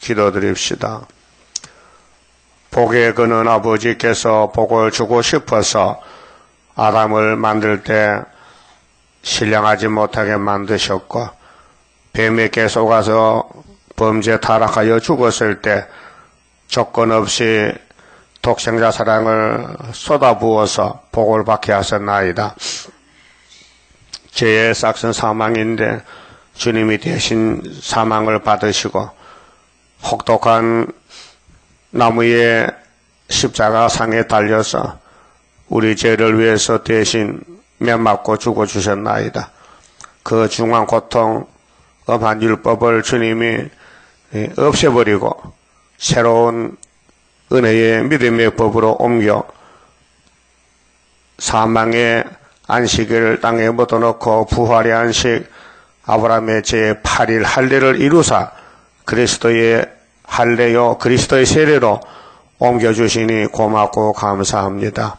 기도드립시다. 복에 그는 아버지께서 복을 주고 싶어서 아담을 만들 때 신령하지 못하게 만드셨고, 뱀에게 속아서 범죄 타락하여 죽었을 때 조건 없이 독생자 사랑을 쏟아부어서 복을 받게 하셨나이다. 죄의 싹은 사망인데 주님이 대신 사망을 받으시고 혹독한 나무의 십자가 상에 달려서 우리 죄를 위해서 대신 매 맞고 죽어주셨나이다. 그 중한 고통, 엄한 율법을 주님이 없애버리고 새로운 은혜의 믿음의 법으로 옮겨 사망의 안식을 땅에 묻어놓고 부활의 안식, 아브라함의 제8일 할례를 이루사 그리스도의 할례요 그리스도의 세례로 옮겨주시니 고맙고 감사합니다.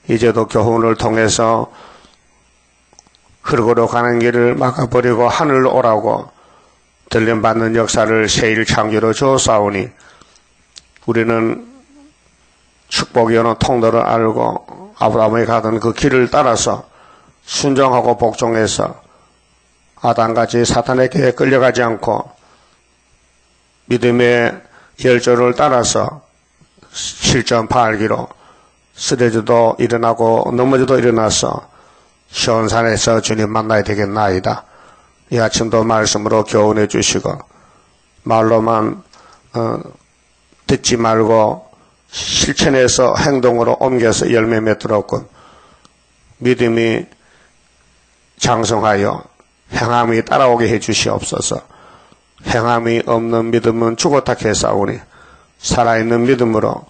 이제도 교훈을 통해서 흙으로 가는 길을 막아버리고 하늘로 오라고 들림받는 역사를 세일 창조로 주었사오니 우리는 축복이 어느 통로를 알고 아브라함이 가던 그 길을 따라서 순종하고 복종해서 아담같이 사탄에게 끌려가지 않고 믿음의 열조를 따라서 7.8기로 쓰러져도 일어나고 넘어져도 일어나서 시온산에서 주님 만나야 되겠나이다. 이 아침도 말씀으로 교훈해 주시고 말로만 듣지 말고 실천해서 행동으로 옮겨서 열매 맺도록 믿음이 장성하여 행함이 따라오게 해 주시옵소서. 행함이 없는 믿음은 죽었다 했사오니 살아있는 믿음으로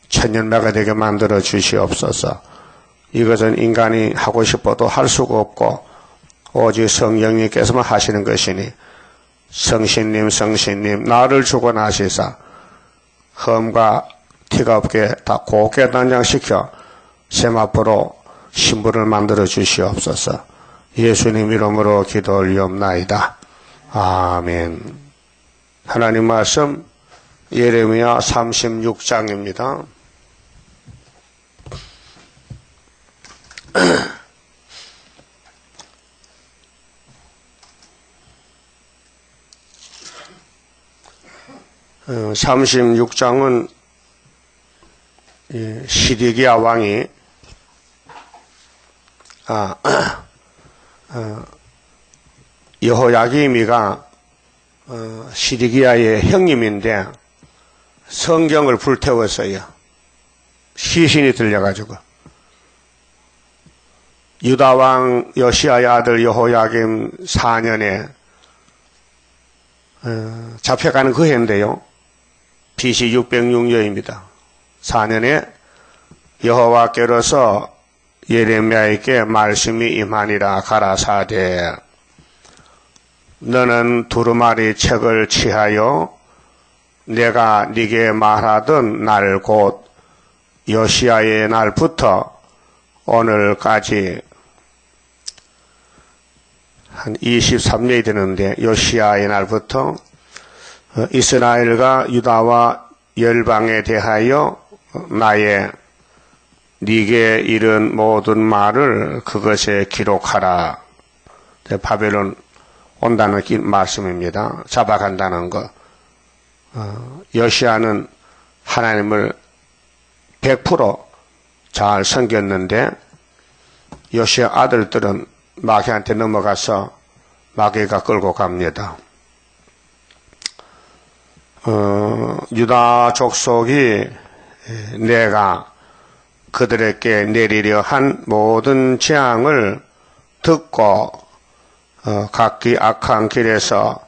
천년매가 되게 만들어 주시옵소서. 이것은 인간이 하고 싶어도 할 수가 없고 오직 성령님께서만 하시는 것이니 성신님 나를 주고 나시사 험과 티가 없게 다 곱게 단장시켜 세마포로 신부를 만들어 주시옵소서. 예수님 이름으로 기도 올리옵나이다. 아멘. 하나님 말씀 예레미야 36장입니다. 어, 36장은 시드기야 왕이 여호야김이가 시드기야의 형님인데 성경을 불태웠어요. 시신이 들려가지고 유다왕 요시야의 아들 여호야김 4년에 잡혀가는 그 해인데요. BC 606년입니다. 4년에 여호와께로서 예레미야에게 말씀이 임하니라. 가라사대 너는 두루마리 책을 취하여 내가 네게 말하던 날 곧 요시야의 날부터 오늘까지 한 23년이 되는데 요시야의 날부터 이스라엘과 유다와 열방에 대하여 나의 네게 이른 모든 말을 그것에 기록하라. 바벨론 온다는 말씀입니다. 잡아간다는 것. 요시야는 하나님을 100% 잘 섬겼는데 요시야 아들들은 마귀한테 넘어가서 마귀가 끌고 갑니다. 유다 족속이 내가 그들에게 내리려 한 모든 재앙을 듣고 각기 악한 길에서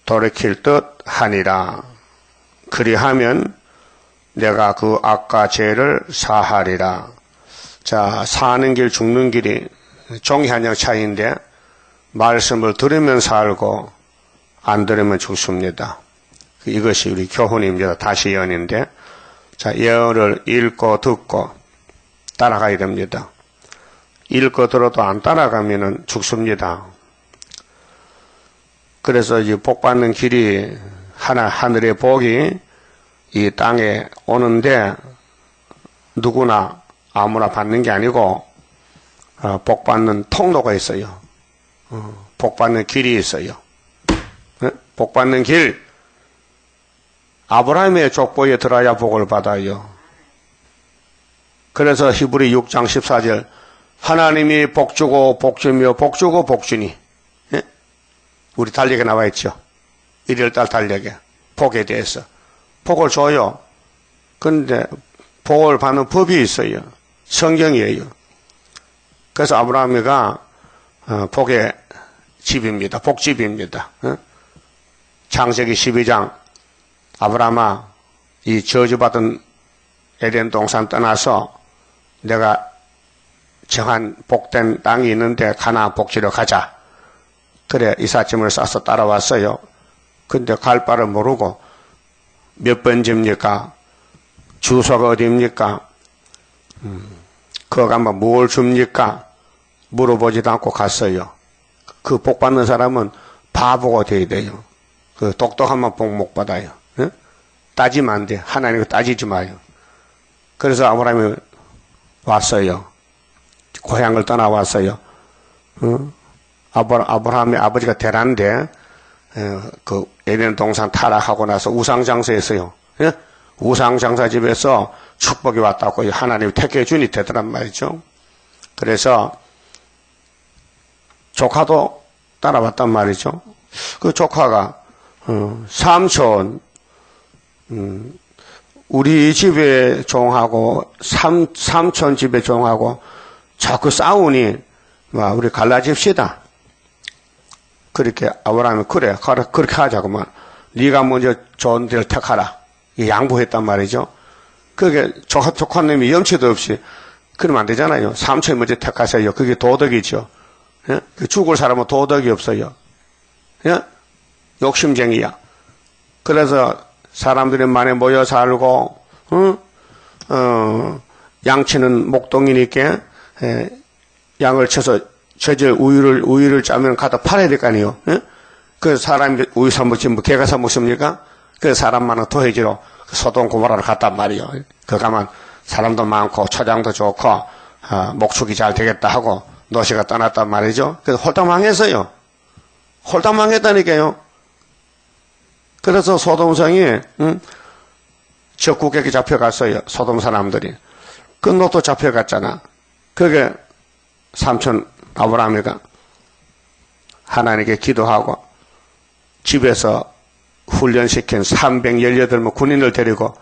돌이킬 듯 하니라. 그리하면 내가 그 악과 죄를 사하리라. 자, 사는 길 죽는 길이 종이 한 장 차이인데 말씀을 들으면 살고 안 들으면 죽습니다. 이것이 우리 교훈입니다. 다시 예언인데, 자, 예언을 읽고 듣고 따라가야 됩니다. 읽고 들어도 안 따라가면은 죽습니다. 그래서 이 복 받는 길이 하늘의 복이 이 땅에 오는데 누구나 아무나 받는 게 아니고 복 받는 통로가 있어요. 복 받는 길이 있어요. 복 받는 길. 아브라함의 족보에 들어야 복을 받아요. 그래서 히브리 6장 14절 하나님이 복주고 복주며 복주고 복주니 우리 달력에 나와 있죠. 1월달 달력에 복에 대해서 복을 줘요. 그런데 복을 받는 법이 있어요. 성경이에요. 그래서 아브라함이가 복의 집입니다. 복집입니다. 창세기 12장 아브라함아 이 저주받은 에덴 동산 떠나서 내가 정한 복된 땅이 있는데 가나안 복지로 가자. 그래 이삿짐을 싸서 따라왔어요. 근데 갈 바를 모르고 몇 번집니까? 주소가 어디입니까? 거기 가면 뭘 줍니까? 물어보지도 않고 갔어요. 그 복 받는 사람은 바보가 돼야 돼요. 그 똑똑하면 복 못 받아요. 응? 따지면 안 돼. 하나님과 따지지 마요. 그래서 아브라함이 왔어요. 고향을 떠나왔어요. 아브라함의 아버지가 데란데 그 에덴 동산 타락하고 나서 우상장사했어요. 예? 우상장사 집에서 축복이 왔다고 하나님이 택해 주니 되더란 말이죠. 그래서 조카도 따라왔단 말이죠. 그 조카가 삼촌 우리 집에 종하고 삼촌 집에 종하고 자꾸 싸우니 우리 갈라집시다. 그렇게 아브라함이 그래 그렇게 하자고만 네가 먼저 좋은 데를 택하라. 양보했단 말이죠. 그게 조카님이 염치도 없이 그러면 안 되잖아요. 삼촌이 먼저 택하세요. 그게 도덕이죠. 예? 죽을 사람은 도덕이 없어요. 예? 욕심쟁이야. 그래서 사람들이 많이 모여 살고 양치는 목동이니까 양을 쳐서 저절 우유를 짜면 갖다 팔아야 될 거 아니에요. 예? 그 사람이 우유 사 먹지 뭐 개가 사 먹습니까? 그 사람 많은 도해지로 소돔 고모라를 갔단 말이에요. 그 가면 사람도 많고 초장도 좋고 목축이 잘 되겠다 하고 노시가 떠났단 말이죠. 그래서 홀딱 망했어요. 홀딱 망했다니까요. 그래서 소돔성이 적국에게 잡혀갔어요. 소돔 사람들이. 그 롯도 잡혀갔잖아. 그게 삼촌 아브라함이가 하나님께 기도하고 집에서 훈련시킨 318명 군인을 데리고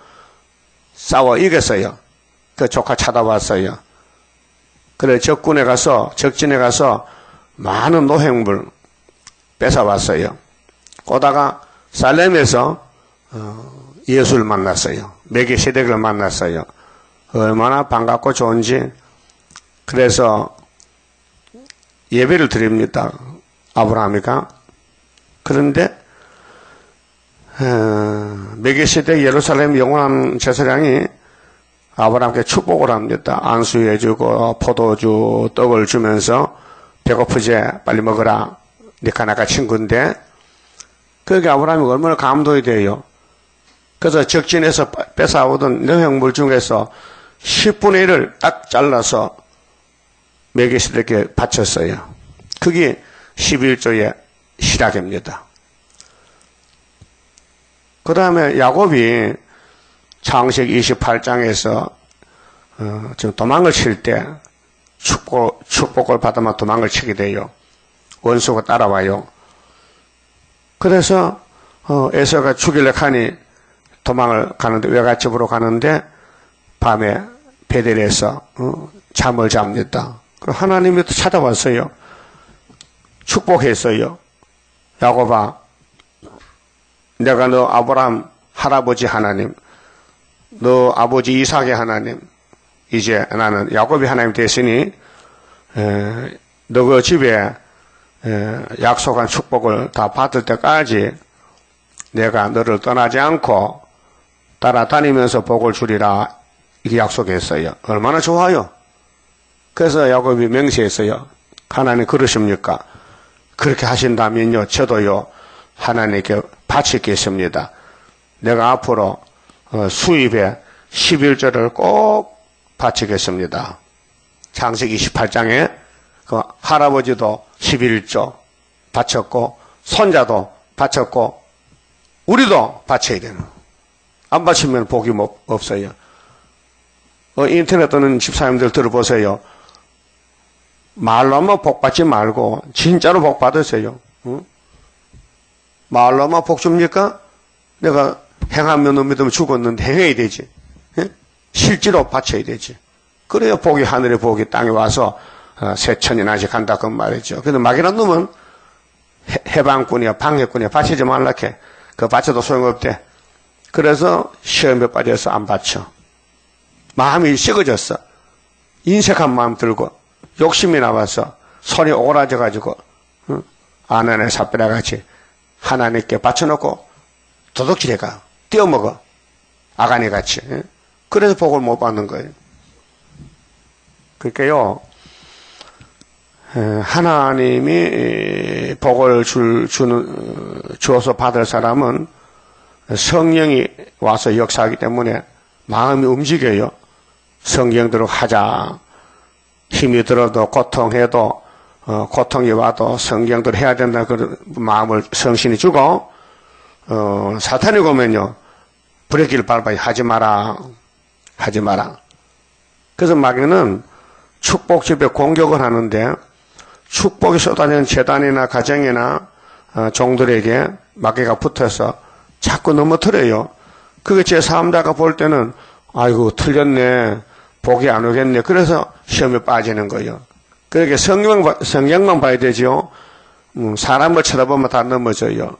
싸워 이겼어요. 그 조카 찾아왔어요. 그래 적진에 가서 많은 노획물 뺏어왔어요. 오다가 살렘에서 예수를 만났어요. 멜기세덱을 만났어요. 얼마나 반갑고 좋은지. 그래서 예배를 드립니다. 아브라함이가. 그런데 멜기세덱 예루살렘 영원한 제사장이 아브라함께 축복을 합니다. 안수해주고 포도주 떡을 주면서 배고프지 빨리 먹어라. 네가 나가 친구인데 그게 아브라함이 얼마나 감동이 돼요. 그래서 적진에서 뺏어오던 노획물 중에서 10분의 1을 딱 잘라서 멜기세덱에게 바쳤어요. 그게 11조의 시작입니다. 그 다음에 야곱이 창세기 28장에서 지금 도망을 칠 때 축복을 받으면 도망을 치게 돼요. 원수가 따라와요. 그래서 에서가 죽이려고 하니 도망을 가는데 외갓집으로 가는데 밤에 베델에서 잠을 잡니다. 그럼 하나님이 또 찾아왔어요. 축복했어요. 야곱아, 내가 너 아브라함 할아버지 하나님, 너 아버지 이삭의 하나님, 이제 나는 야곱이 하나님 됐으니 너 그 집에 약속한 축복을 다 받을 때까지 내가 너를 떠나지 않고 따라다니면서 복을 주리라 이렇게 약속했어요. 얼마나 좋아요. 그래서 야곱이 맹세했어요. 하나님 그러십니까? 그렇게 하신다면요 저도요 하나님께 바치겠습니다. 내가 앞으로 수입에 11조를 꼭 바치겠습니다. 창세기 28장에 그 할아버지도 11조 바쳤고 손자도 바쳤고 우리도 바쳐야 되는. 안 바치면 복이 없어요. 인터넷 뜨는 집사님들 들어보세요. 말로만 복 받지 말고 진짜로 복 받으세요. 응? 말로만 복 줍니까? 내가 행하면 너 믿으면 죽었는데 행해야 되지. 예? 실제로 바쳐야 되지. 그래야 복이 하늘의 복이 땅에 와서 새천이 나지 간다 그 말이죠. 근데 막이란 놈은 해방꾼이야 방해꾼이야 바치지 말라케. 그거 바쳐도 소용없대. 그래서 시험에 빠져서 안 바쳐. 마음이 썩어졌어. 인색한 마음 들고 욕심이 나와서 손이 오그라져 가지고 아내네 삽비라 같이 하나님께 바쳐놓고 도둑질해가 떼어먹어. 아가니 같이. 그래서 복을 못 받는 거예요. 그러니까요, 하나님이 복을 주어서 받을 사람은 성령이 와서 역사하기 때문에 마음이 움직여요. 성경대로 하자. 힘이 들어도 고통해도 고통이 와도 성경대로 해야 된다. 그 마음을 성신이 주고 사탄이 오면요 브레이크를 밟아야 하지 마라. 하지 마라. 그래서 마귀는 축복집에 공격을 하는데 축복이 쏟아지는 재단이나 가정이나 종들에게 마귀가 붙어서 자꾸 넘어뜨려요. 그게 제3자가 볼 때는 아이고 틀렸네. 복이 안 오겠네. 그래서 시험에 빠지는 거예요. 그러니까 성경만 봐야 되죠. 사람을 쳐다보면 다 넘어져요.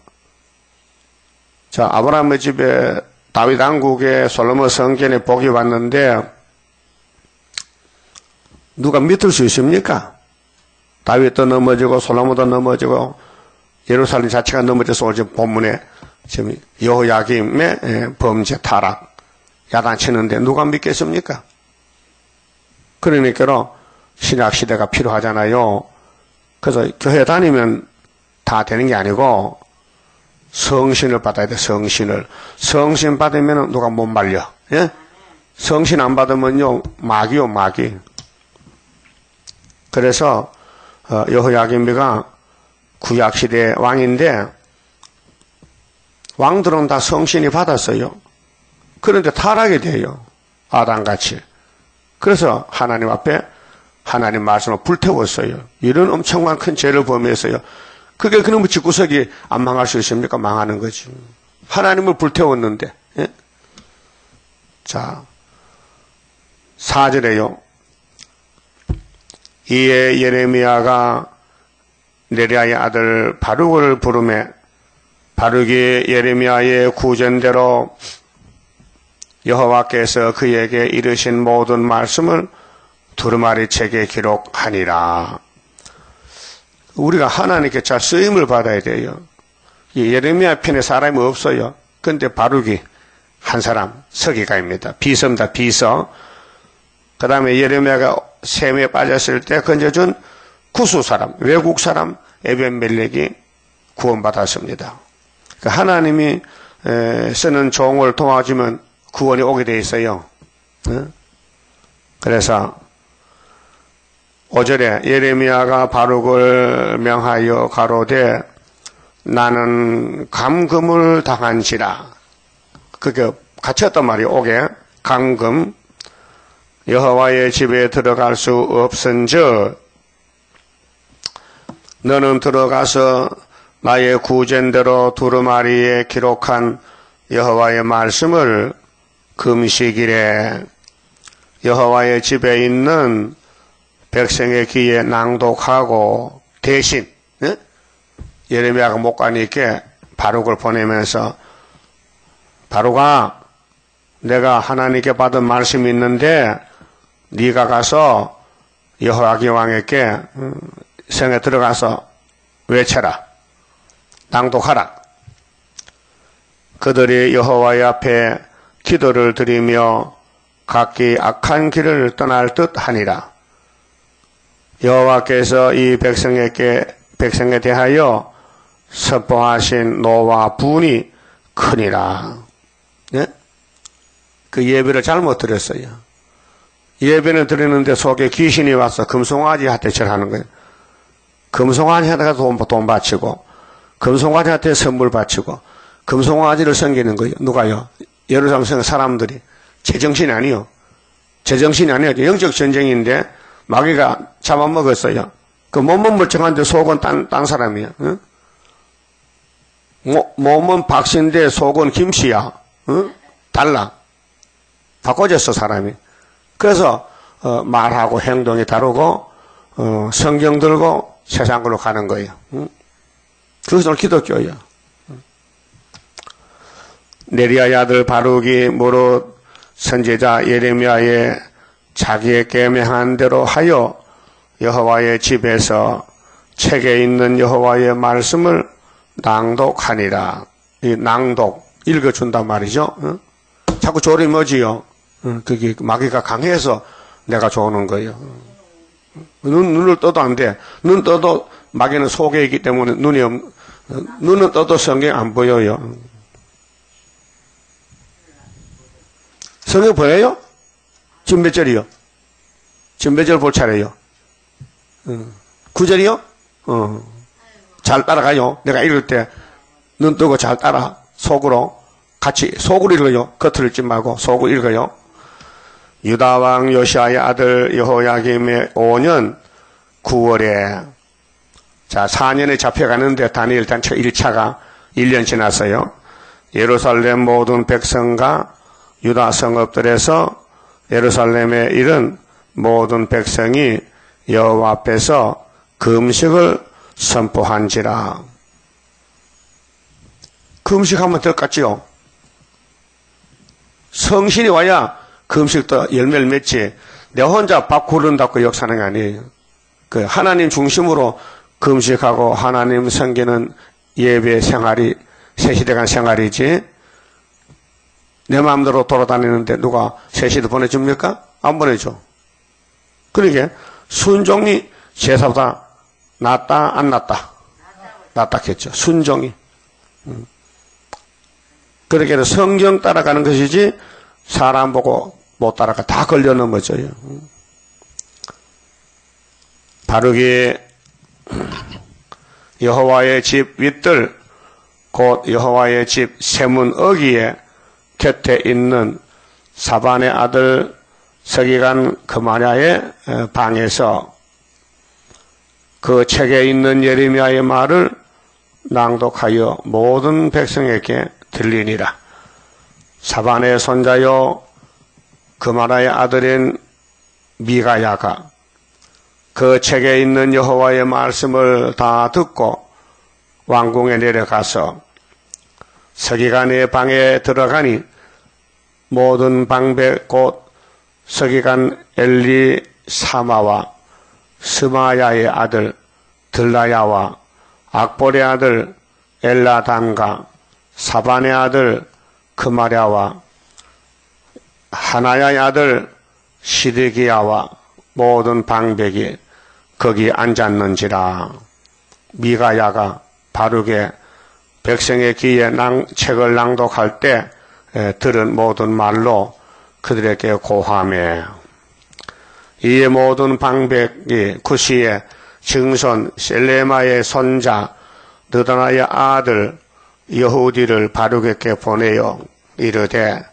자, 아브라함의 집에 다윗 왕국에 솔로몬 성전에 복이 왔는데 누가 믿을 수 있습니까? 다윗도 넘어지고 솔로몬도 넘어지고 예루살렘 자체가 넘어져서 오늘 본문에 지금 여호야김의 범죄 타락 야단치는데 누가 믿겠습니까? 그러니까 신약 시대가 필요하잖아요. 그래서 교회 다니면 다 되는 게 아니고 성신을 받아야 돼. 성신 받으면 누가 못 말려. 예? 성신 안 받으면요 마귀요 마귀. 그래서 여호야김이가 구약시대 왕인데 왕들은 다 성신이 받았어요. 그런데 타락이 돼요. 아담같이. 그래서 하나님 앞에 하나님 말씀을 불태웠어요. 이런 엄청난 큰 죄를 범했어요. 그게 그놈의 집구석이 안 망할 수 있습니까? 망하는 거지. 하나님을 불태웠는데. 예? 자, 4절에요. 이에 예레미야가 네리야의 아들 바룩을 부르매 바룩이 예레미야의 구전대로 여호와께서 그에게 이르신 모든 말씀을 두루마리 책에 기록하니라. 우리가 하나님께 잘 쓰임을 받아야 돼요. 예레미야 편에 사람이 없어요. 그런데 바룩이 한 사람 서기가입니다. 비서입니다. 비서. 그 다음에 예레미야가 셈에 빠졌을 때 건져준 구수 사람, 외국 사람 에벤멜렉이 구원받았습니다. 하나님이 쓰는 종을 도와주면 구원이 오게 돼 있어요. 그래서 5절에 예레미야가 바룩을 명하여 가로되 나는 감금을 당한지라. 그게 갇혔단 말이에요. 옥에 감금. 여호와의 집에 들어갈 수 없은즉 너는 들어가서 나의 구전대로 두루마리에 기록한 여호와의 말씀을 금식일에 여호와의 집에 있는 백성의 귀에 낭독하고 대신 예레미야가 못 가니까 바룩을 보내면서 바룩아 내가 하나님께 받은 말씀이 있는데 네가 가서 여호야김 왕에게 성에 들어가서 외쳐라. 낭독하라. 그들이 여호와의 앞에 기도를 드리며 각기 악한 길을 떠날 듯 하니라. 여호와께서 이 백성에 대하여 선포하신 노와 분이 크니라. 예? 그 예배를 잘못 드렸어요. 예배는 드리는데 속에 귀신이 와서 금송아지한테 절하는 거예요. 금송아지한테 돈 바치고, 금송아지한테 선물 바치고, 금송아지를 섬기는 거예요. 누가요? 예루살렘 성 사람들이. 제정신이 아니요. 제정신이 아니에요. 영적 전쟁인데 마귀가 잡아먹었어요. 그 몸은 멀쩡한데 속은 딴 사람이야. 응? 몸은 박씨인데 속은 김씨야. 응? 달라. 바꿔졌어, 사람이. 그래서 말하고 행동이 다르고 성경 들고 세상으로 가는 거예요. 응? 그것은 기독교예요. 네리야의 아들 바룩이 무릇 선지자 예레미야의 자기의 계명한 대로 하여 여호와의 집에서 책에 있는 여호와의 말씀을 낭독하니라. 이 낭독 읽어준단 말이죠. 응? 자꾸 졸이 뭐지요? 그게 마귀가 강해서 내가 좋는 거예요. 눈을 떠도 안 돼. 눈 떠도 마귀는 속에 있기 때문에 눈은 떠도 성경 안 보여요. 성경 보여요? 지금 몇 절이요? 지금 몇 절 볼 차례요? 9절이요? 잘 따라가요. 내가 읽을 때 눈 뜨고 잘 따라 속으로 같이 속으로 읽어요. 겉을 읽지 말고 속으로 읽어요. 유다 왕 요시아의 아들 여호야김의 5년 9월에 자 4년에 잡혀가는데 다니엘 단체 1차가 1년 지났어요. 예루살렘 모든 백성과 유다 성읍들에서 예루살렘에 이른 모든 백성이 여호와 앞에서 금식을 선포한지라. 금식하면 될 것 같지요? 성신이 와야 금식도 열매를 맺지. 내 혼자 밥 구른다고 역사는 게 아니에요. 그 하나님 중심으로 금식하고 하나님 섬기는 예배 생활이 새시대간 생활이지. 내 마음대로 돌아다니는데 누가 새시대 보내줍니까? 안 보내줘. 그러게 순종이 제사보다 낫다 안 낫다? 낫다겠죠. 순종이. 그렇게 해서 성경 따라가는 것이지 사람 보고 못 따라가. 다 걸려 넘어져요. 바룩이 여호와의 집 윗들 곧 여호와의 집 세문 어귀에 곁에 있는 사반의 아들 서기관 그마랴의 방에서 그 책에 있는 예레미야의 말을 낭독하여 모든 백성에게 들리니라. 사반의 손자요 그마랴의 아들인 미가야가 그 책에 있는 여호와의 말씀을 다 듣고 왕궁에 내려가서 서기관의 방에 들어가니 모든 방백 곧 서기관 엘리 사마와 스마야의 아들 들라야와 악볼의 아들 엘라담과 사반의 아들 그마랴와 하나야의 아들 시드기야와 모든 방백이 거기 앉았는지라. 미가야가 바룩의 백성의 귀에 책을 낭독할 때 들은 모든 말로 그들에게 고하매 이에 모든 방백이 구시의 증손 셀레마의 손자 느다나의 아들 여후디를 바룩에게 보내어 이르되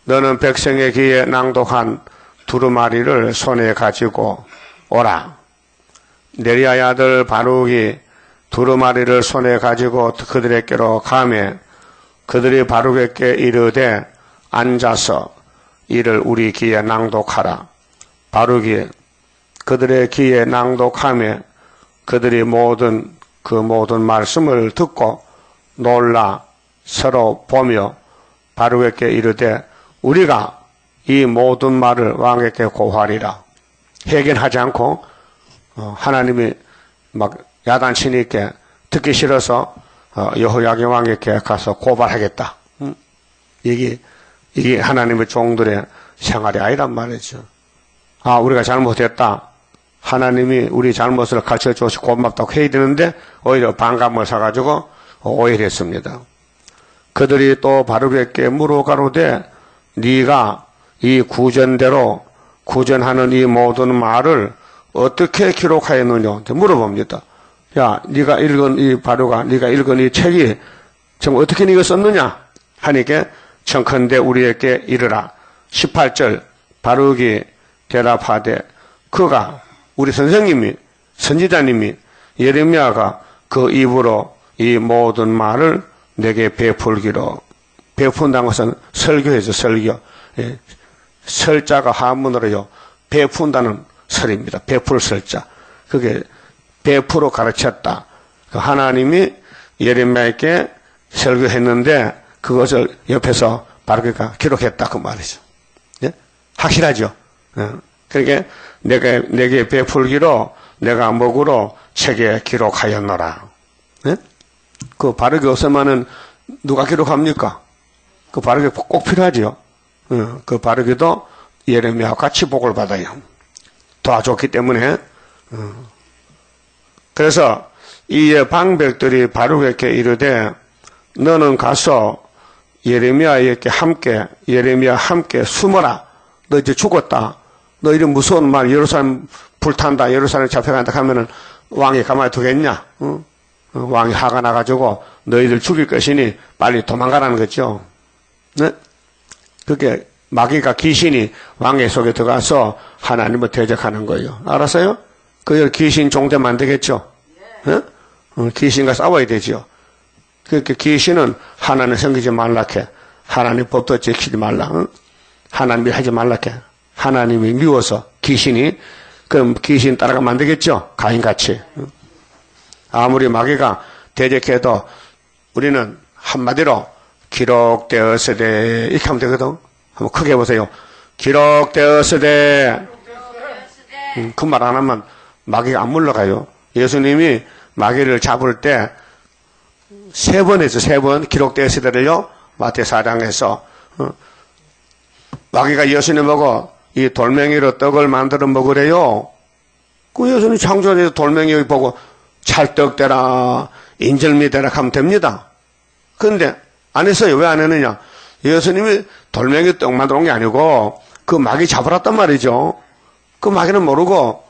너는 백성의 귀에 낭독한 두루마리를 손에 가지고 오라. 네리야의 아들 바룩이 두루마리를 손에 가지고 그들에게로 가매 그들이 바룩에게 이르되 앉아서 이를 우리 귀에 낭독하라. 바룩이 그들의 귀에 낭독하며 그들이 모든 말씀을 듣고 놀라 서로 보며 바룩에게 이르되 우리가 이 모든 말을 왕에게 고하리라. 회개하지 않고 하나님이 막 야단치니까 듣기 싫어서 여호야김 왕에게 가서 고발하겠다. 이게 하나님의 종들의 생활이 아니란 말이죠. 아, 우리가 잘못했다. 하나님이 우리 잘못을 가르쳐 줘서 고맙다고 해야 되는데 오히려 반감을 사가지고 오해를 했습니다. 그들이 또 바르게께 물어가로되 네가 이 구전대로 구전하는 이 모든 말을 어떻게 기록하였느냐 물어봅니다. 야, 네가 읽은 이 바로가 네가 읽은 이 책이 정말 어떻게 네가 썼느냐 하니까 청컨대 우리에게 이르라. 18절 바룩이 대답하되 그가 우리 선생님이 선지자님이 예레미야가 그 입으로 이 모든 말을 내게 베풀기로. 베푼다는 것은 설교해서 설교. 예. 설자가 한문으로요 베푼다는 설입니다. 베풀 설자. 그게 베풀어 가르쳤다. 하나님이 예레미야에게 설교했는데 그것을 옆에서 바르게가 기록했다 그 말이죠. 예? 확실하죠. 예. 그러니까 내게 베풀기로 내가 먹으로 책에 기록하였노라. 예? 그 바르게 없으면은 누가 기록합니까? 그 바르게 꼭 필요하죠. 예. 그 바르게도 예레미야와 같이 복을 받아요. 도와줬기 때문에. 그래서 이 방백들이 바룩에게 이르되 너는 가서 예레미야에게 함께 숨어라. 너 이제 죽었다. 너 이런 무서운 말 예루살렘 불탄다. 예루살렘 잡혀간다 하면은 왕이 가만히 두겠냐? 응? 왕이 화가 나가지고 너희들 죽일 것이니 빨리 도망가라는 거죠. 네? 그게 마귀가 귀신이 왕의 속에 들어가서 하나님을 대적하는 거예요. 알았어요? 그 귀신 종되면 안 되겠죠? 네? 귀신과 싸워야 되죠. 그렇게 귀신은 하나님 섬기지 말라게, 하나님 법도 지키지 말라, 응? 하나님이 하지 말라게, 하나님이 미워서 귀신이, 그럼 귀신 따라가면 안 되겠죠? 가인같이. 응? 아무리 마귀가 대적해도 우리는 한마디로 기록되었으되 이렇게 하면 되거든. 한번 크게 보세요. 기록되었으되. 그 말 안 하면 마귀가 안 물러가요. 예수님이 마귀를 잡을 때 3번 했어. 3번 기록되었으되를요. 마태 4장에서 마귀가 예수님 보고 이 돌멩이로 떡을 만들어 먹으래요. 그 예수님 창조해서 돌멩이 보고 찰떡대라 인절미 대라 하면 됩니다. 그런데 안 했어요. 왜 안 했느냐? 예수님이 돌멩이 떡 만들어 온 게 아니고 그 마귀 잡으랐단 말이죠. 그 마귀는 모르고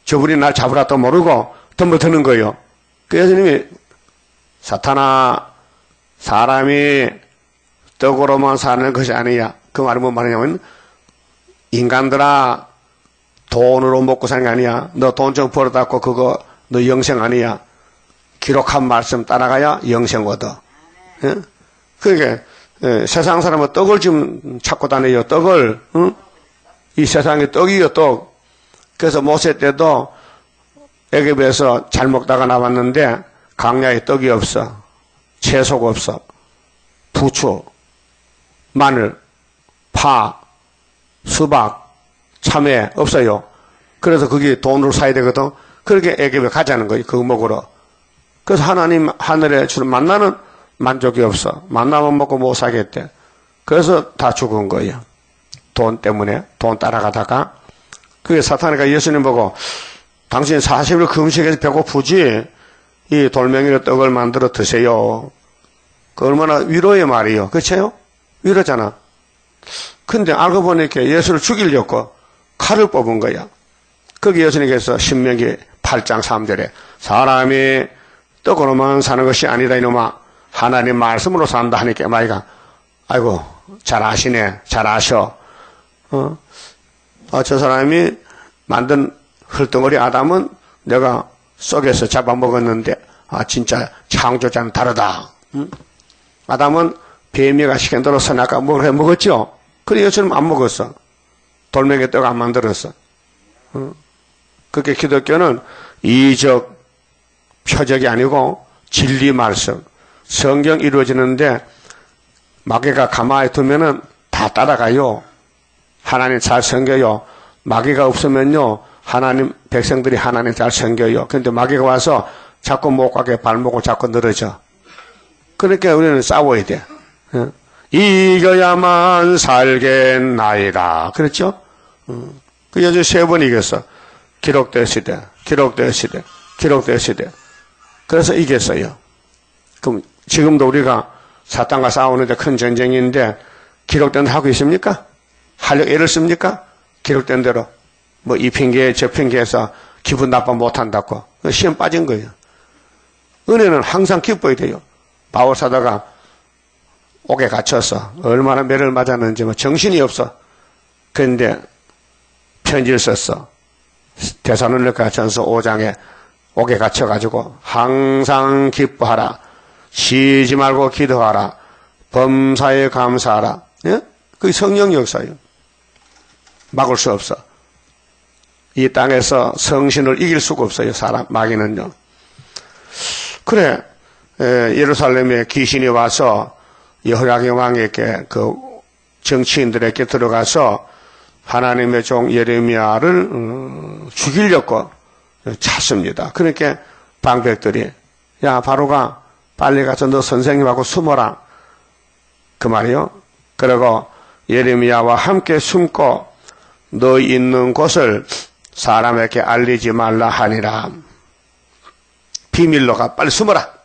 저분이 날 잡으랐다 모르고 덤벼드는 거예요. 그 예수님이 사탄아 사람이 떡으로만 사는 것이 아니야. 그 말이 뭔 말이냐면 인간들아 돈으로 먹고 사는 게 아니야. 너 돈 좀 벌어갖고 그거 너 영생 아니야. 기록한 말씀 따라가야 영생 얻어. 예? 그러니까 세상 사람은 떡을 지금 찾고 다녀요. 떡을. 응? 이 세상에 떡이요 떡. 그래서 모세 때도 애굽에서 잘 먹다가 나왔는데 강야에 떡이 없어. 채소가 없어. 부추, 마늘, 파, 수박, 참외 없어요. 그래서 그게 돈으로 사야 되거든. 그렇게 애굽에 가자는 거예요. 그거 먹으러. 그래서 하나님 하늘에 주는 만나는 만족이 없어. 만나만 먹고 못 사겠대. 그래서 다 죽은 거예요. 돈 때문에. 돈 따라가다가. 그게 사탄이가 예수님 보고 당신 40일 금식해서 배고프지? 이 돌멩이로 떡을 만들어 드세요. 그 얼마나 위로의 말이요. 그렇죠? 위로잖아. 근데 알고 보니까 예수를 죽이려고 칼을 뽑은 거야. 거기 예수님께서 신명기 8장 3절에 사람이 떡으로만 사는 것이 아니다 이놈아 하나님 말씀으로 산다 하니까 마이가 아이고 잘 아시네 잘 아셔. 저 사람이 만든 흙덩어리 아담은 내가 속에서 잡아먹었는데 진짜 창조자는 다르다. 아담은 뱀이가 시킨 대로 선악과 뭘 해먹었죠. 그래 예수님 안 먹었어. 돌멩이 떡 안 만들었어. 그렇게 기독교는 이적 표적이 아니고 진리 말씀 성경 이루어지는데 마귀가 가만히 두면은 다 따라가요. 하나님 잘 섬겨요. 마귀가 없으면요 하나님 백성들이 하나님 잘 섬겨요. 그런데 마귀가 와서 자꾸 못 가게 발목을 자꾸 늘어져. 그러니까 우리는 싸워야 돼. 이겨야만 살겠나이다. 그렇죠? 그 여주 3번 이겼어. 기록되었으되, 기록되었으되, 기록되었으되. 그래서 이겼어요. 그럼 지금도 우리가 사탄과 싸우는데 큰 전쟁인데 기록된 대로 하고 있습니까? 하려고 애를 씁니까? 기록된 대로. 뭐 이 핑계 저 핑계해서 기분 나빠 못한다고. 시험 빠진 거예요. 은혜는 항상 기뻐야 돼요. 바울 사도가 옥에 갇혀서 얼마나 매를 맞았는지 뭐 정신이 없어. 그런데 편지를 썼어. 데살로니가 전서 5장에 옥에 갇혀가지고 항상 기뻐하라. 쉬지 말고 기도하라. 범사에 감사하라. 예? 그게 성령 역사예요. 막을 수 없어. 이 땅에서 성신을 이길 수가 없어요. 사람 마귀는요. 그래 예루살렘에 귀신이 와서 여호야김 왕에게 그 정치인들에게 들어가서 하나님의 종 예레미야를 죽이려고 찾습니다. 그러니까 방백들이 야 바로가 빨리 가서 너 선생님하고 숨어라 그 말이요. 그리고 예레미야와 함께 숨고 너 있는 곳을 사람에게 알리지 말라 하니라. 비밀로 가 빨리 숨어라.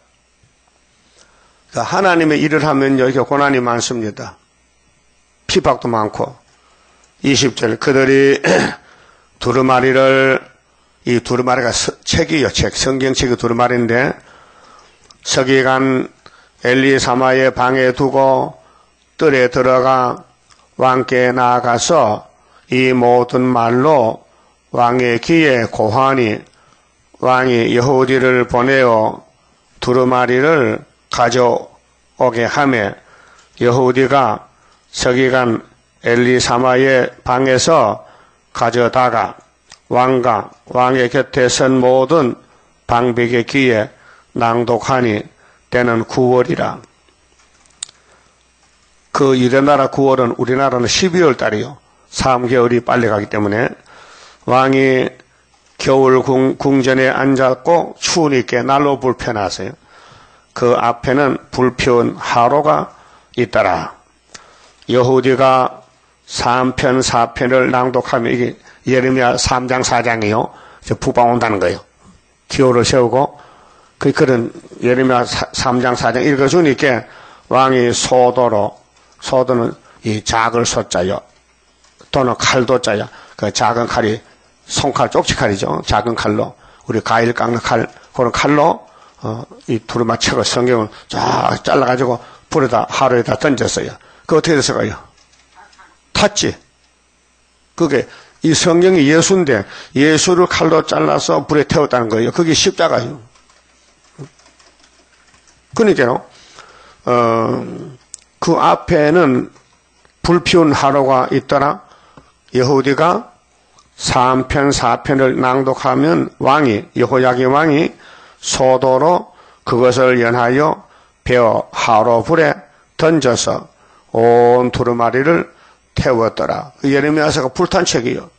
하나님의 일을 하면요 이게 고난이 많습니다. 피박도 많고. 20절 그들이 두루마리를 이 두루마리가 책이요 책 성경책이 두루마리인데 서기관 엘리사마의 방에 두고 뜰에 들어가 왕께 나아가서 이 모든 말로 왕의 귀에 고하니 왕이 여호디를 보내어 두루마리를 가져오게 하매 여호디가 서기관 엘리사마의 방에서 가져다가 왕과 왕의 곁에 선 모든 방백의 귀에 낭독하니 때는 9월이라. 그 이래나라 9월은 우리나라는 12월 달이요. 3개월이 빨리 가기 때문에 왕이 겨울 궁전에 앉았고 추우니까 난로 불 펴놨어요. 그 앞에는 불 피운 하로가 있더라. 여호디가 3편 4편을 낭독하면 이게 예레미야 3장 4장이요. 부방 온다는 거예요. 기호를 세우고 그런 예레미야 3장 4장 읽어주니까 왕이 소도는 이 작을 소자요. 또는 칼도자야. 그 작은 칼이 손칼 쪽지칼이죠. 작은 칼로 우리 과일 깎는 칼 그런 칼로 이 두루마 책을 성경을 쫙 잘라가지고 불에다 하루에다 던졌어요. 그 어떻게 됐을까요? 탔지. 그게 이 성경이 예수인데 예수를 칼로 잘라서 불에 태웠다는 거예요. 그게 십자가예요. 그러니까요. 그 앞에는 불 피운 하루가 있더라. 여호디가 3편 4편을 낭독하면 왕이 여호야김 왕이 소도로 그것을 연하여 베어 하루 불에 던져서 온 두루마리를 태웠더라. 예레미야서가 불탄 책이요.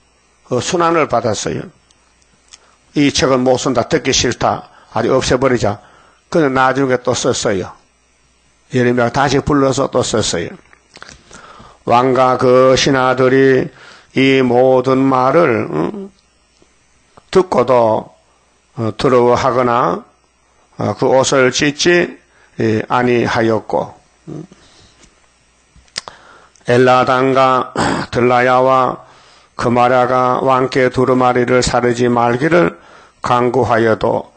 순환을 받았어요. 이 책은 못 쓴다. 듣기 싫다. 아주 없애버리자. 그는 나중에 또 썼어요. 예레미야가 다시 불러서 또 썼어요. 왕과 그 신하들이 이 모든 말을 듣고도 두려워하거나 그 옷을 찢지 아니하였고 엘라단과 들라야와 그마랴가 왕께 두루마리를 사르지 말기를 강구하여도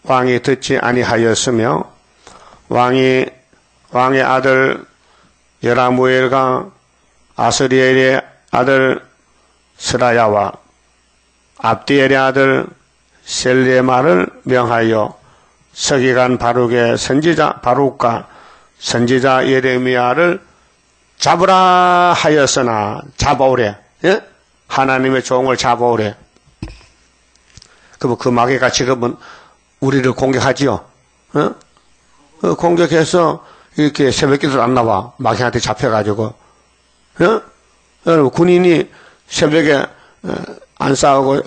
왕이 듣지 아니하였으며 왕의 아들 여라무엘과 아스리엘의 아들 스라야와 압디엘의 아들 셀레마를 명하여 서기관 바룩의 바룩과 선지자 예레미야를 잡으라 하였으나 잡아오래. 예? 하나님의 종을 잡아오래. 그럼 그 마귀가 지금은 우리를 공격하지요. 공격해서 이렇게 새벽기도 안 나와. 마귀한테 잡혀가지고. 여러분 군인이 새벽에 안 싸우고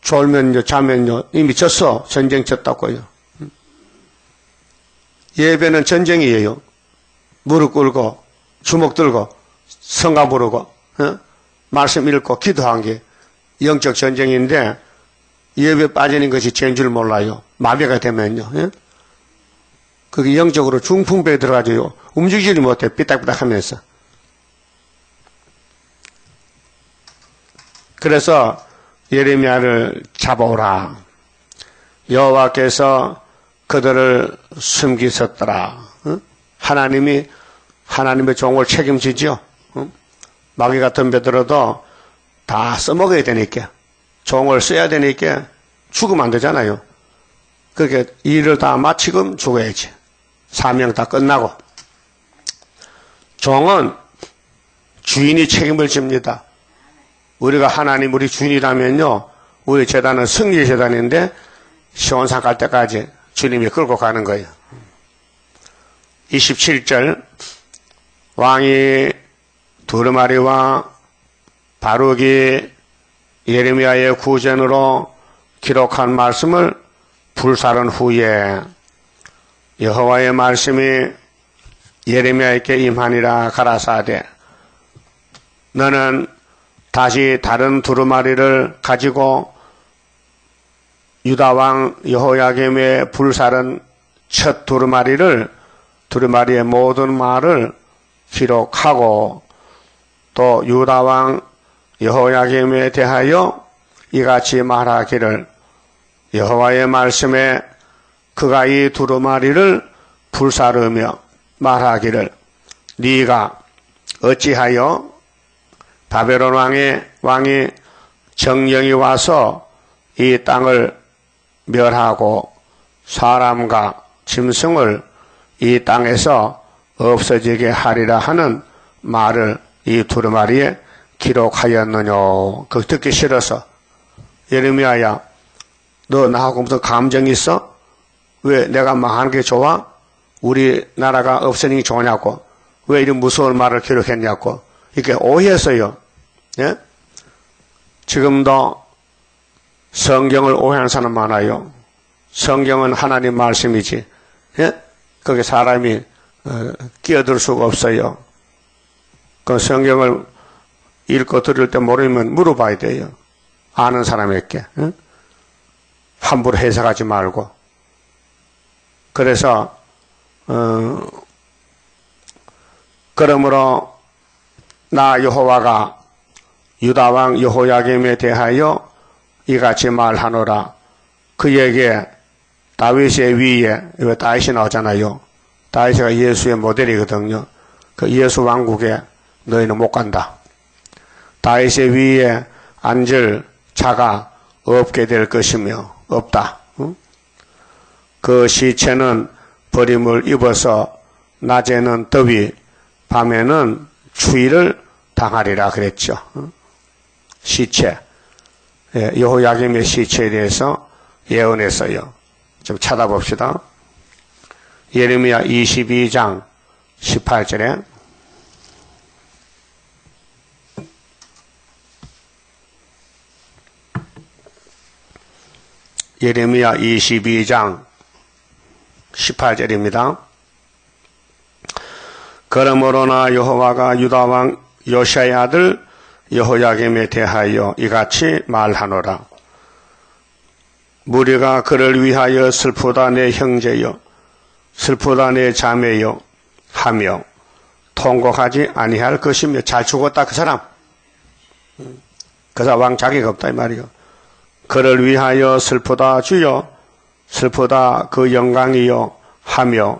졸면요 자면요 이미 졌어. 전쟁 졌다고요. 예배는 전쟁이에요. 무릎 꿇고 주먹 들고 성가 부르고 말씀 읽고 기도한 게 영적 전쟁인데 위협에 빠지는 것이 죄인 줄 몰라요. 마비가 되면요. 예? 그게 영적으로 중풍배에 들어가죠. 움직이지 못해. 삐딱삐딱 하면서. 그래서 예레미야를 잡아오라. 여호와께서 그들을 숨기셨더라. 어? 하나님의 종을 책임지죠. 어? 마귀가 덤벼들어도 다 써먹어야 되니까. 종을 써야 되니까 죽으면 안 되잖아요. 그렇게 일을 다 마치고 죽어야지. 사명 다 끝나고. 종은 주인이 책임을 집니다. 우리가 하나님 우리 주인이라면요. 우리 재단은 승리 재단인데 시온산 갈 때까지 주님이 끌고 가는 거예요. 27절 왕이 두루마리와 바룩이 예레미야의 구전으로 기록한 말씀을 불사른 후에 여호와의 말씀이 예레미야에게 임하니라 가라사대 너는 다시 다른 두루마리를 가지고 유다왕 여호야김의 불사른 첫 두루마리의 모든 말을 기록하고 또 유다왕 여호야김에 대하여 이같이 말하기를 여호와의 말씀에 그가 이 두루마리를 불사르며 말하기를 네가 어찌하여 바벨론 왕이 정령이 와서 이 땅을 멸하고 사람과 짐승을 이 땅에서 없어지게 하리라 하는 말을 이 두루마리에 기록하였느냐. 그거 듣기 싫어서 예레미야야 너 나하고 무슨 감정이 있어? 왜 내가 망하는 게 좋아? 우리나라가 없어지는 게 좋냐고. 왜 이런 무서운 말을 기록했냐고. 이렇게 오해했어요. 예? 지금도 성경을 오해하는 사람 많아요. 성경은 하나님 말씀이지. 예? 거기에 사람이 끼어들 수가 없어요. 그 성경을 읽고 들을 때 모르면 물어봐야 돼요. 아는 사람에게. 예? 함부로 해석하지 말고. 그래서 그러므로 나 여호와가 유다왕 여호야김에 대하여 이같이 말하노라. 그에게 다윗의 위에, 이거 다윗이 나오잖아요. 다윗이가 예수의 모델이거든요. 그 예수 왕국에 너희는 못 간다. 다윗의 위에 앉을 자가 없게 될 것이며 없다. 응? 그 시체는 버림을 입어서 낮에는 더위, 밤에는 추위를 당하리라 그랬죠. 응? 시체. 여호야김의 시체에 대해서 예언했어요. 좀 찾아봅시다. 예레미야 22장 18절에 예레미야 22장 18절입니다. 그러므로 나 여호와가 유다왕 요시아의 아들 여호야김에 대하여 이같이 말하노라. 무리가 그를 위하여 슬프다 내 형제여 슬프다 내 자매여 하며 통곡하지 아니할 것이며. 잘 죽었다 그 사람. 그 사람 왕 자기가 없다 이 말이요. 그를 위하여 슬프다 주여 슬프다 그 영광이여 하며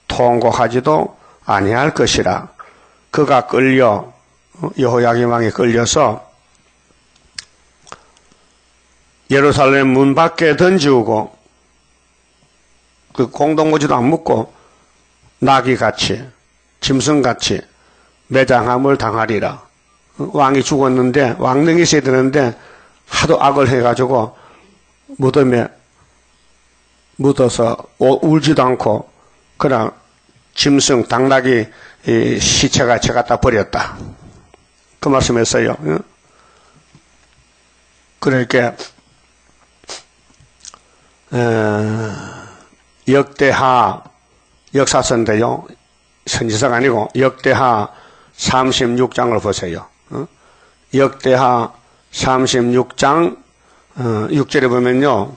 통곡하지도 아니할 것이라. 그가 끌려 여호야김 왕이 끌려서 예루살렘 문 밖에 던지우고 그 공동무지도 안 묻고 나귀같이 짐승같이 매장함을 당하리라. 왕이 죽었는데 왕릉이 있어야 되는데 하도 악을 해가지고 무덤에 묻어서 울지도 않고 그냥 짐승 당나귀 시체같이 갖다 버렸다. 그 말씀했어요. 그러니까 역대하 역사서인데요. 선지서가 아니고 역대하 36장을 보세요. 역대하 36장 6절에 보면요.